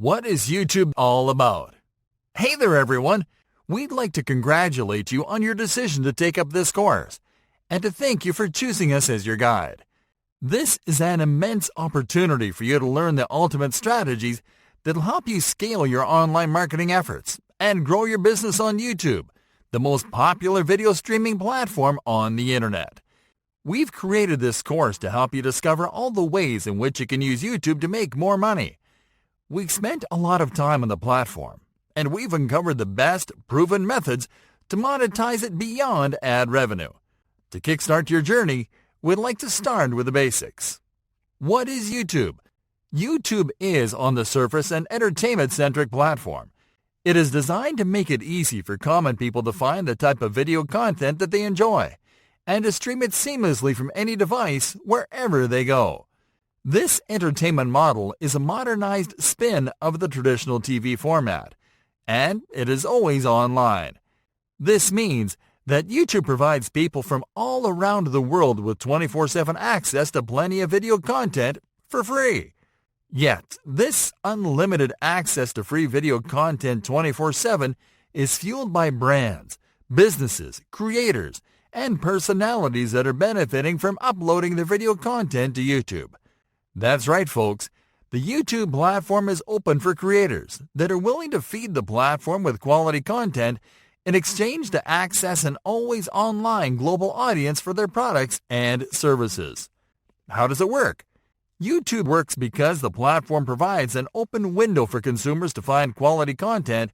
What is YouTube all about? Hey there everyone! We'd like to congratulate you on your decision to take up this course, and to thank you for choosing us as your guide. This is an immense opportunity for you to learn the ultimate strategies that'll help you scale your online marketing efforts and grow your business on YouTube, the most popular video streaming platform on the internet. We've created this course to help you discover all the ways in which you can use YouTube to make more money. We've spent a lot of time on the platform, and we've uncovered the best proven methods to monetize it beyond ad revenue. To kickstart your journey, we'd like to start with the basics. What is YouTube? YouTube is, on the surface, an entertainment-centric platform. It is designed to make it easy for common people to find the type of video content that they enjoy, and to stream it seamlessly from any device wherever they go. This entertainment model is a modernized spin of the traditional TV format, and it is always online. This means that YouTube provides people from all around the world with 24/7 access to plenty of video content for free. Yet, this unlimited access to free video content 24/7 is fueled by brands, businesses, creators, and personalities that are benefiting from uploading their video content to YouTube. That's right, folks. The YouTube platform is open for creators that are willing to feed the platform with quality content in exchange to access an always online global audience for their products and services. How does it work? YouTube works because the platform provides an open window for consumers to find quality content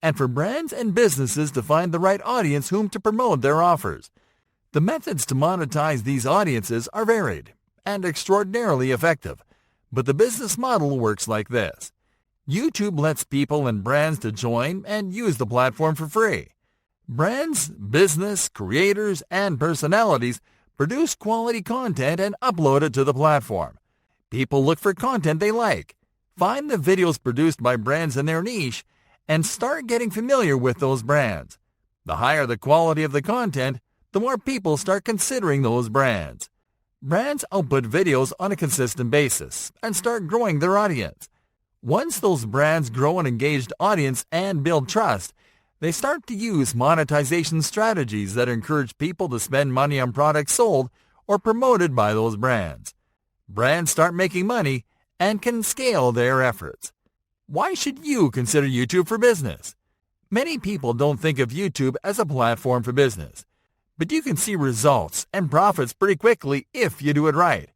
and for brands and businesses to find the right audience whom to promote their offers. The methods to monetize these audiences are varied and extraordinarily effective, but the business model works like this. YouTube lets people and brands to join and use the platform for free. Brands, business, creators, and personalities produce quality content and upload it to the platform. People look for content they like, find the videos produced by brands in their niche, and start getting familiar with those brands. The higher the quality of the content, the more people start considering those brands. Brands output videos on a consistent basis and start growing their audience. Once those brands grow an engaged audience and build trust, they start to use monetization strategies that encourage people to spend money on products sold or promoted by those brands. Brands start making money and can scale their efforts. Why should you consider YouTube for business? Many people don't think of YouTube as a platform for business, but you can see results and profits pretty quickly if you do it right.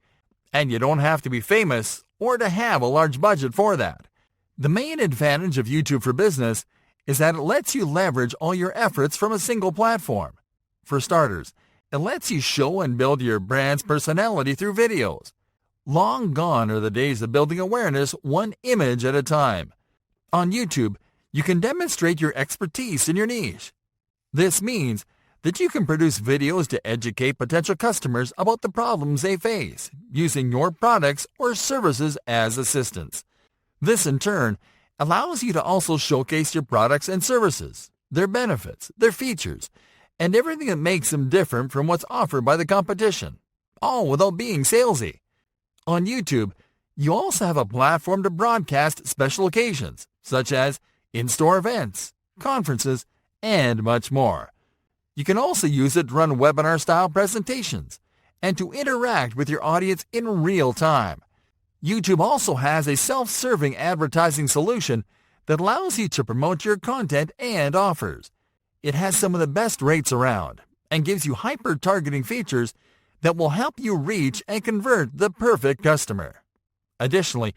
And you don't have to be famous or to have a large budget for that. The main advantage of YouTube for business is that it lets you leverage all your efforts from a single platform. For starters, it lets you show and build your brand's personality through videos. Long gone are the days of building awareness one image at a time. On YouTube, you can demonstrate your expertise in your niche. This means that you can produce videos to educate potential customers about the problems they face, using your products or services as assistants. This, in turn, allows you to also showcase your products and services, their benefits, their features, and everything that makes them different from what's offered by the competition, all without being salesy. On YouTube, you also have a platform to broadcast special occasions, such as in-store events, conferences, and much more. You can also use it to run webinar-style presentations and to interact with your audience in real time. YouTube also has a self-serving advertising solution that allows you to promote your content and offers. It has some of the best rates around and gives you hyper-targeting features that will help you reach and convert the perfect customer. Additionally,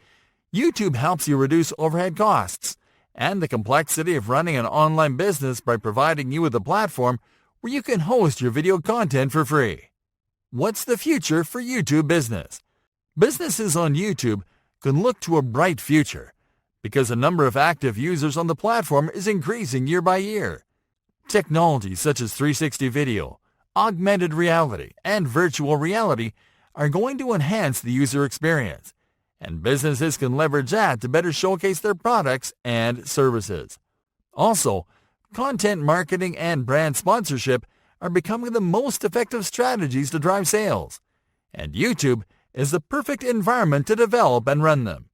YouTube helps you reduce overhead costs and the complexity of running an online business by providing you with a platform where you can host your video content for free. What's the future for YouTube business? Businesses on YouTube can look to a bright future because the number of active users on the platform is increasing year by year. Technologies such as 360 video, augmented reality, and virtual reality are going to enhance the user experience, and businesses can leverage that to better showcase their products and services. Also, content marketing and brand sponsorship are becoming the most effective strategies to drive sales, and YouTube is the perfect environment to develop and run them.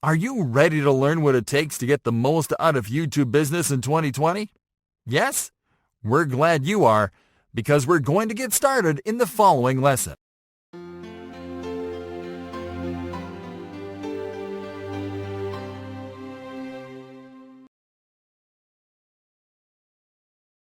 Are you ready to learn what it takes to get the most out of YouTube business in 2020? Yes? We're glad you are, because we're going to get started in the following lesson.